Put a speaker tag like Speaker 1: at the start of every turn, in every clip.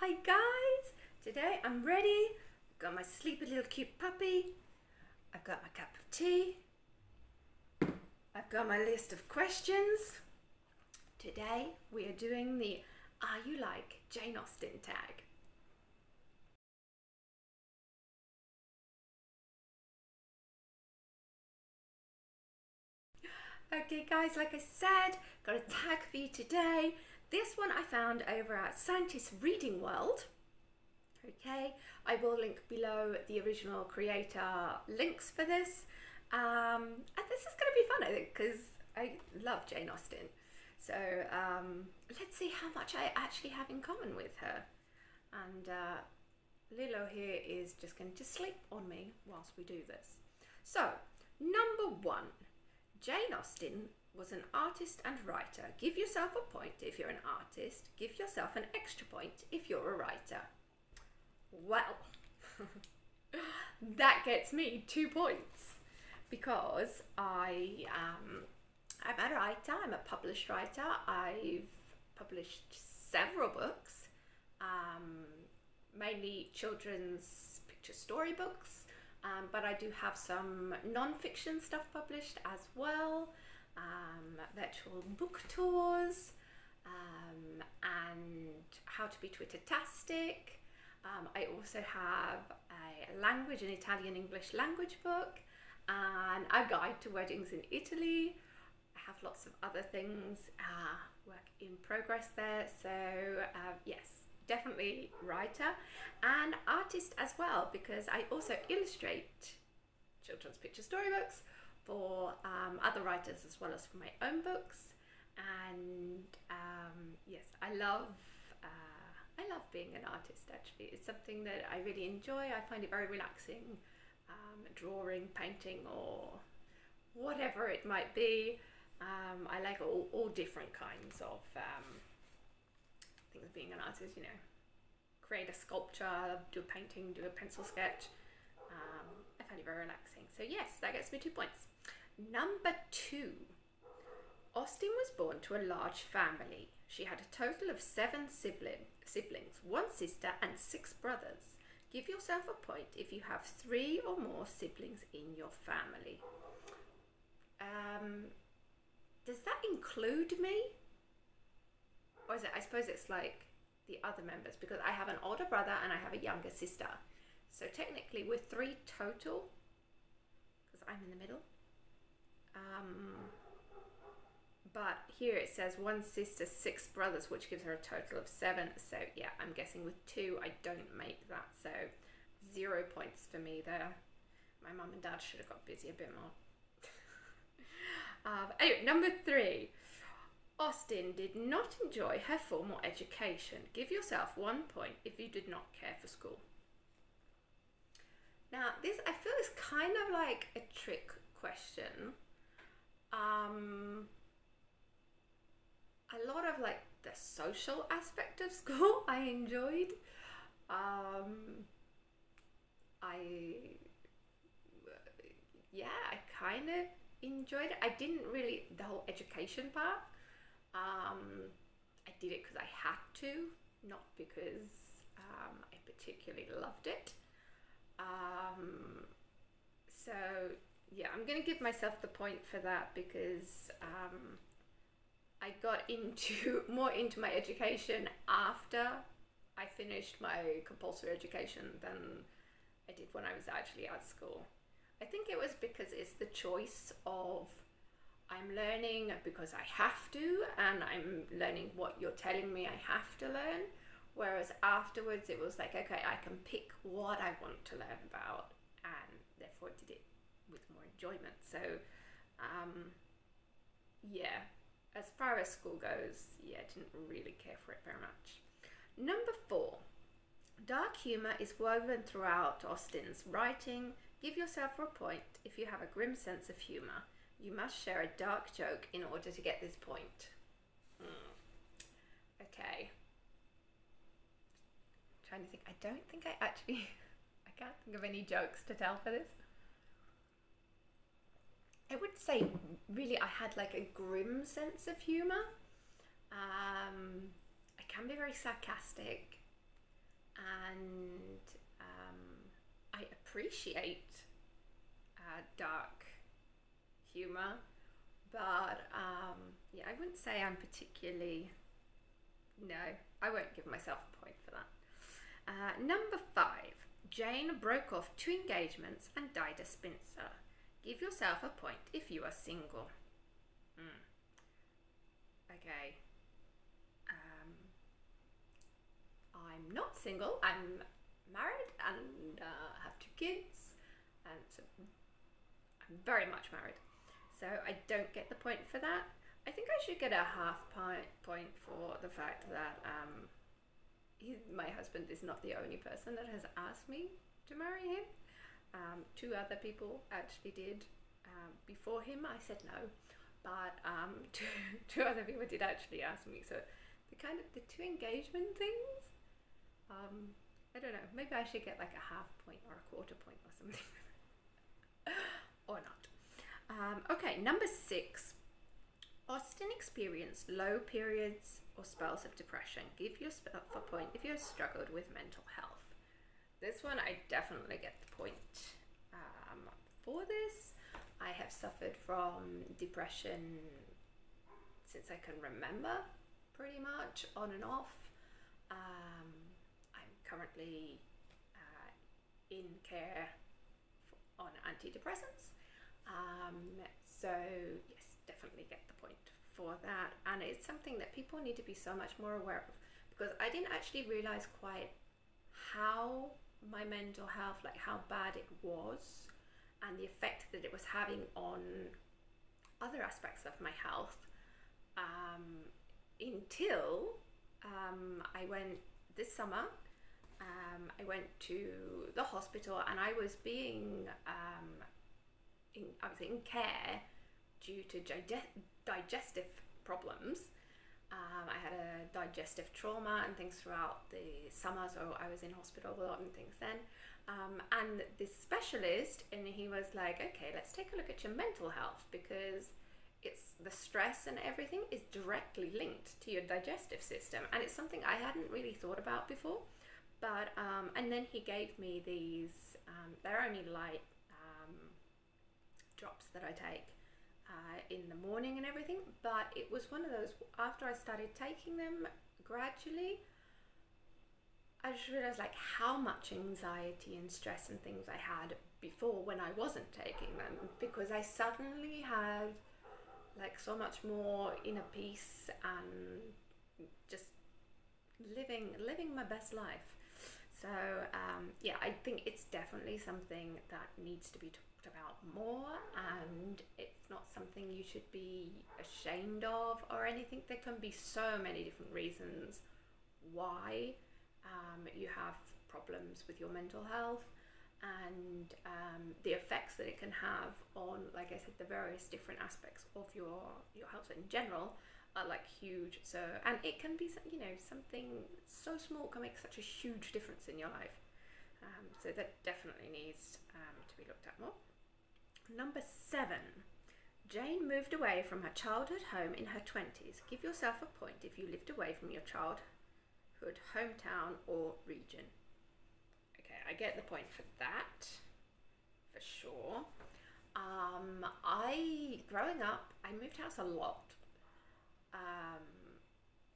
Speaker 1: Hi guys, today I'm ready. I've got my sleepy little cute puppy. I've got my cup of tea. I've got my list of questions. Today we are doing the Are You Like Jane Austen tag. Okay guys, like I said, got a tag for you today. This one I found over at Scientist Reading World. Okay, I will link below the original creator links for this. And this is going to be fun, I think, because I love Jane Austen. So let's see how much I actually have in common with her. And Lilo here is just going to sleep on me whilst we do this. So, number one. Jane Austen was an artist and writer. Give yourself a point if you're an artist. Give yourself an extra point if you're a writer. Well, that gets me 2 points because I'm a writer. I'm a published writer. I've published several books, mainly children's picture storybooks. But I do have some non-fiction stuff published as well, virtual book tours, and how to be Twitter-tastic. I also have a language, an Italian-English language book, and a guide to weddings in Italy. I have lots of other things, work in progress there, so yes. Definitely writer and artist as well, because I also illustrate children's picture storybooks for other writers as well as for my own books. And yes, I love being an artist. Actually, it's something that I really enjoy. I find it very relaxing, drawing, painting, or whatever it might be. I like all different kinds of things of being an artist, you know, create a sculpture, do a painting, do a pencil sketch. I find it very relaxing. So yes, that gets me 2 points. Number 2. Austen was born to a large family. She had a total of 7 siblings, 1 sister and 6 brothers. Give yourself a point if you have 3 or more siblings in your family. Does that include me? Or is it, I suppose it's like the other members, because I have an older brother and I have a younger sister. So technically we're 3 total, because I'm in the middle. But here it says 1 sister, 6 brothers, which gives her a total of 7. So yeah, I'm guessing with 2 I don't make that. So 0 points for me there. My mum and dad should have got busy a bit more. Anyway, number 3. Austen did not enjoy her formal education. Give yourself 1 point if you did not care for school. Now, this I feel is kind of like a trick question. A lot of like the social aspect of school I enjoyed. I kind of enjoyed it. I didn't really, the whole education part. I did it because I had to, not because I particularly loved it. So yeah, I'm going to give myself the point for that because I got more into my education after I finished my compulsory education than I did when I was actually at school. I think it was because it's the choice of I'm learning because I have to, and I'm learning what you're telling me I have to learn. Whereas afterwards it was like, okay, I can pick what I want to learn about, and therefore did it with more enjoyment. So yeah, as far as school goes, yeah, I didn't really care for it very much. Number 4. Dark humour is woven throughout Austen's writing. Give yourself a point if you have a grim sense of humour. You must share a dark joke in order to get this point. Okay. Trying to think. I don't think I can't think of any jokes to tell for this. I would say really I had like a grim sense of humour. I can be very sarcastic. and I appreciate dark humor, but yeah, I wouldn't say I'm particularly. No, I won't give myself a point for that. Number 5. Jane broke off 2 engagements and died a spinster. Give yourself a point if you are single. Okay. I'm not single. I'm married and have 2 kids, and so I'm very much married. So I don't get the point for that. I think I should get a half point for the fact that my husband is not the only person that has asked me to marry him. 2 other people actually did before him. I said no, but 2 other people did actually ask me. So the 2 engagement things, I don't know, maybe I should get like a half point or a quarter point or something. Or not. Okay, number 6. Austen experienced low periods or spells of depression. Give yourself a point if you have struggled with mental health. This one I definitely get the point for this. I have suffered from depression since I can remember, pretty much, on and off. I'm currently in care on antidepressants. So yes, definitely get the point for that. And it's something that people need to be so much more aware of, because I didn't actually realize quite how my mental health, like how bad it was, and the effect that it was having on other aspects of my health, until I went this summer. I went to the hospital and I was being I was in care due to digestive problems. I had a digestive trauma and things throughout the summer, so I was in hospital a lot and things then. And this specialist, and he was like, okay, let's take a look at your mental health, because it's the stress and everything is directly linked to your digestive system, and it's something I hadn't really thought about before. But and then he gave me these they're only light drops that I take in the morning and everything, but it was one of those, after I started taking them gradually, I just realized like how much anxiety and stress and things I had before when I wasn't taking them, because I suddenly had like so much more inner peace and just living my best life. So yeah, I think it's definitely something that needs to be talked about more, and it's not something you should be ashamed of or anything. There can be so many different reasons why you have problems with your mental health, and the effects that it can have on, like I said, the various different aspects of your health in general are like huge. So, and it can be, you know, something so small can make such a huge difference in your life. So that definitely needs to be looked at more. Number 7. Jane moved away from her childhood home in her 20s. Give yourself a point if you lived away from your childhood hometown or region. Okay, I get the point for that, for sure. Growing up, I moved house a lot.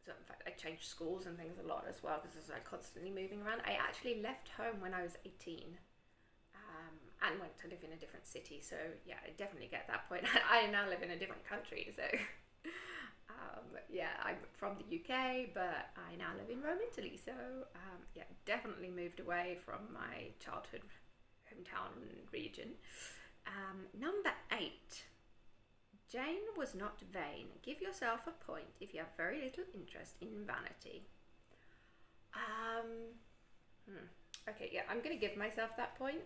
Speaker 1: So in fact, I changed schools and things a lot as well, because I was like constantly moving around. I actually left home when I was 18 and went to live in a different city. So yeah, I definitely get that point. I now live in a different country. So yeah, I'm from the UK, but I now live in Rome, Italy. So yeah, definitely moved away from my childhood hometown region. Number 8. Jane was not vain. Give yourself a point if you have very little interest in vanity. Okay, yeah, I'm going to give myself that point,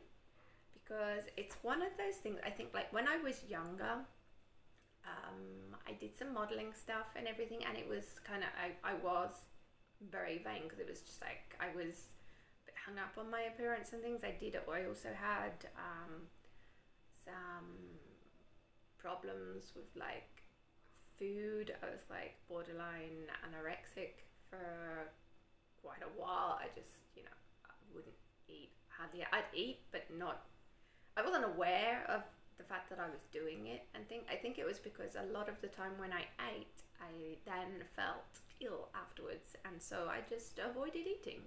Speaker 1: because it's one of those things. I think like when I was younger, I did some modeling stuff and everything, and it was kind of, I was very vain, because it was just like I was a bit hung up on my appearance and things. I also had some problems with like food. I was like borderline anorexic for quite a while. I just, you know, wouldn't eat hardly. I'd eat, but not. I wasn't aware of the fact that I was doing it, and I think it was because a lot of the time when I ate, I then felt ill afterwards, and so I just avoided eating.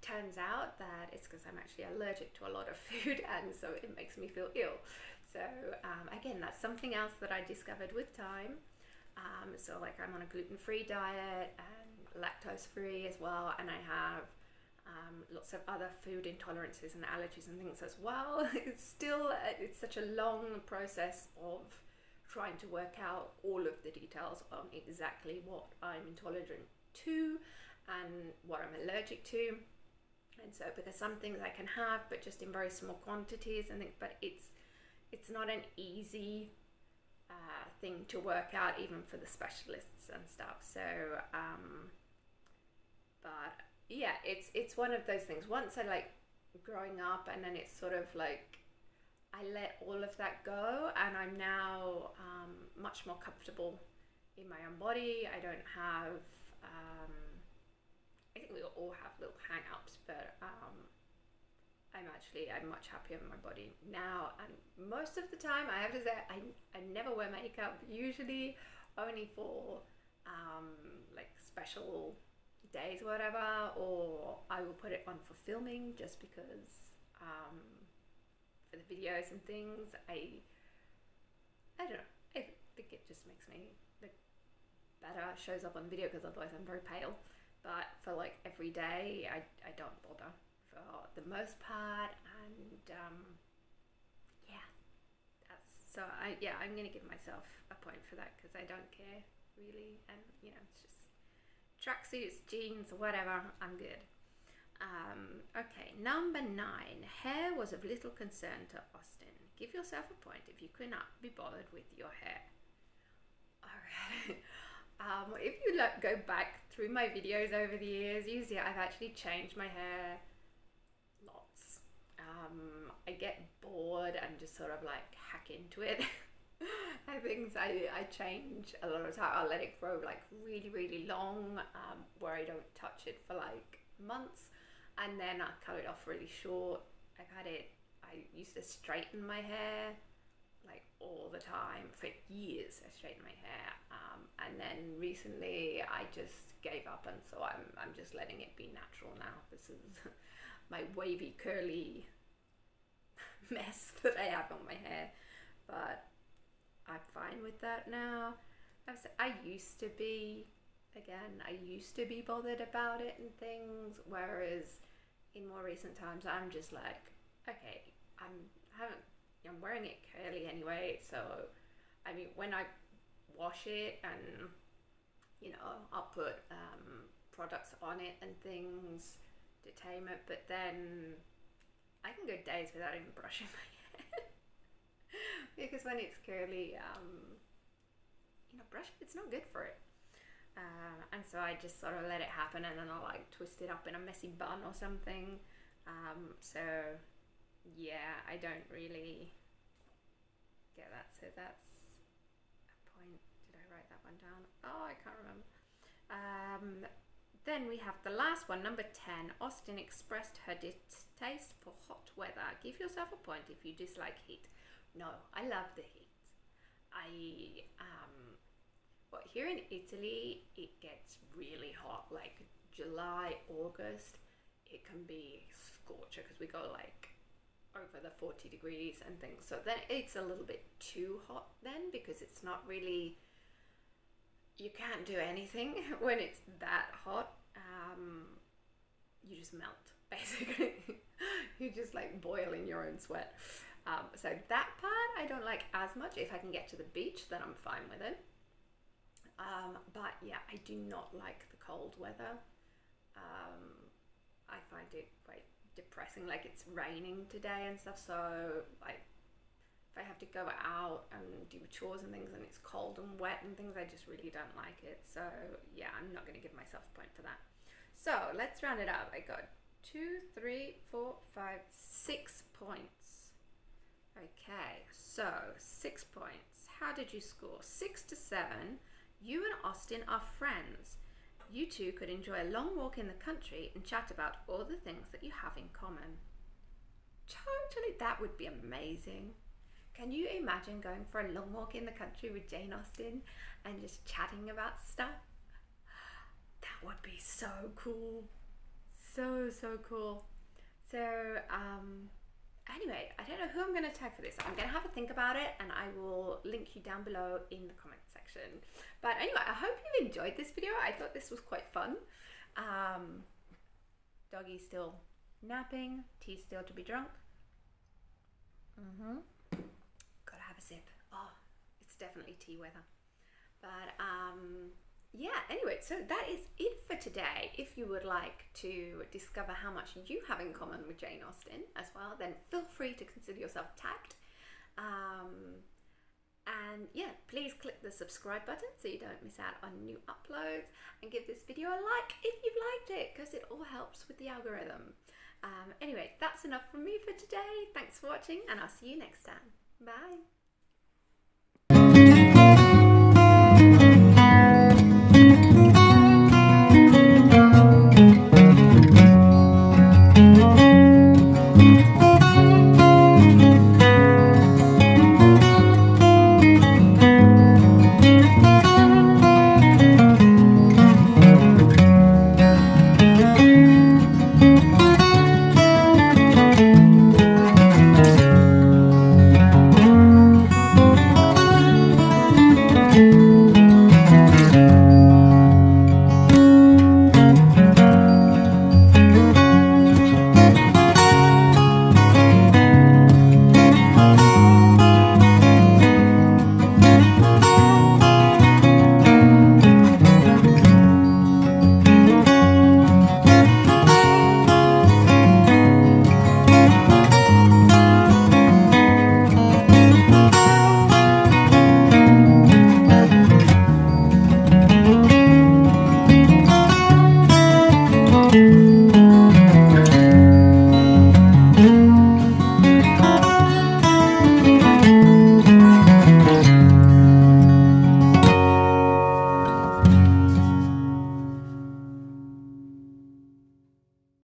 Speaker 1: Turns out that it's because I'm actually allergic to a lot of food, and so it makes me feel ill. So again, that's something else that I discovered with time. So like I'm on a gluten-free diet and lactose-free as well, and I have lots of other food intolerances and allergies and things as well. It's such a long process of trying to work out all of the details on exactly what I'm intolerant to and what I'm allergic to. And so because some things I can have but just in very small quantities, and but it's not an easy thing to work out even for the specialists and stuff. So but yeah, it's one of those things. Once I like growing up, and then it's sort of like I let all of that go, and I'm now much more comfortable in my own body. I don't have I think we all have little hang-ups, but I'm much happier in my body now, and most of the time I have to say I never wear makeup, usually only for like special days or whatever, or I will put it on for filming just because for the videos and things. I don't know, I think it just makes me look better, shows up on video, because otherwise I'm very pale. But for like every day, I don't bother for the most part, and yeah, I'm gonna give myself a point for that, because I don't care really, and you know, it's just tracksuits, jeans, whatever, I'm good. Okay, number 9. Hair was of little concern to Austen. Give yourself a point if you could not be bothered with your hair. Alright. If you go back through my videos over the years, you see I've actually changed my hair lots. I get bored and just sort of like hack into it. I think I change a lot of time. I'll let it grow like really, really long, where I don't touch it for like months, and then I cut it off really short. I used to straighten my hair like all the time for years. I straightened my hair, and then recently I just gave up, and so I'm just letting it be natural now. This is my wavy curly mess that I have on my hair, but I'm fine with that now. I used to be bothered about it and things, whereas in more recent times I'm just like, okay, I'm wearing it curly anyway, so I mean, when I wash it, and you know, I'll put products on it and things to tame it, but then I can go days without even brushing my hair. Because when it's curly, you know, brushing, it's not good for it. And so I just sort of let it happen, and then I'll like twist it up in a messy bun or something. So yeah, I don't really get that. So that's a point. Did I write that one down? Oh, I can't remember. Then we have the last one, number 10. Austen expressed her distaste for hot weather. Give yourself a point if you dislike heat. No, I love the heat. Well, here in Italy, it gets really hot. Like July, August, it can be scorcher, because we go like over the 40 degrees and things. So then it's a little bit too hot then, because it's not really, you can't do anything when it's that hot. You just melt, basically. You just like boil in your own sweat. So that part I don't like as much. If I can get to the beach, then I'm fine with it. But yeah, I do not like the cold weather. I find it quite depressing. Like it's raining today and stuff, so like if I have to go out and do chores and things and it's cold and wet and things, I just really don't like it. So yeah, I'm not going to give myself a point for that. So let's round it up. I got 2, 3, 4, 5, 6 points. Okay, so 6 points. How did you score? 6 to 7. You and Austen are friends. you two could enjoy a long walk in the country and chat about all the things that you have in common. Totally, that would be amazing. Can you imagine going for a long walk in the country with Jane Austen and just chatting about stuff? That would be so cool. So cool. So anyway, I don't know who I'm going to tag for this. I'm going to have a think about it and I will link you down below in the comment section. But anyway, I hope you enjoyed this video. I thought this was quite fun. Doggy's still napping. Tea's still to be drunk. Gotta have a sip. Oh, it's definitely tea weather. But yeah, anyway, so that is it for today. If you would like to discover how much you have in common with Jane Austen as well, then feel free to consider yourself tagged. And yeah, please click the subscribe button so you don't miss out on new uploads, and give this video a like if you've liked it, because it all helps with the algorithm. Anyway, that's enough from me for today. Thanks for watching, and I'll see you next time. Bye. you.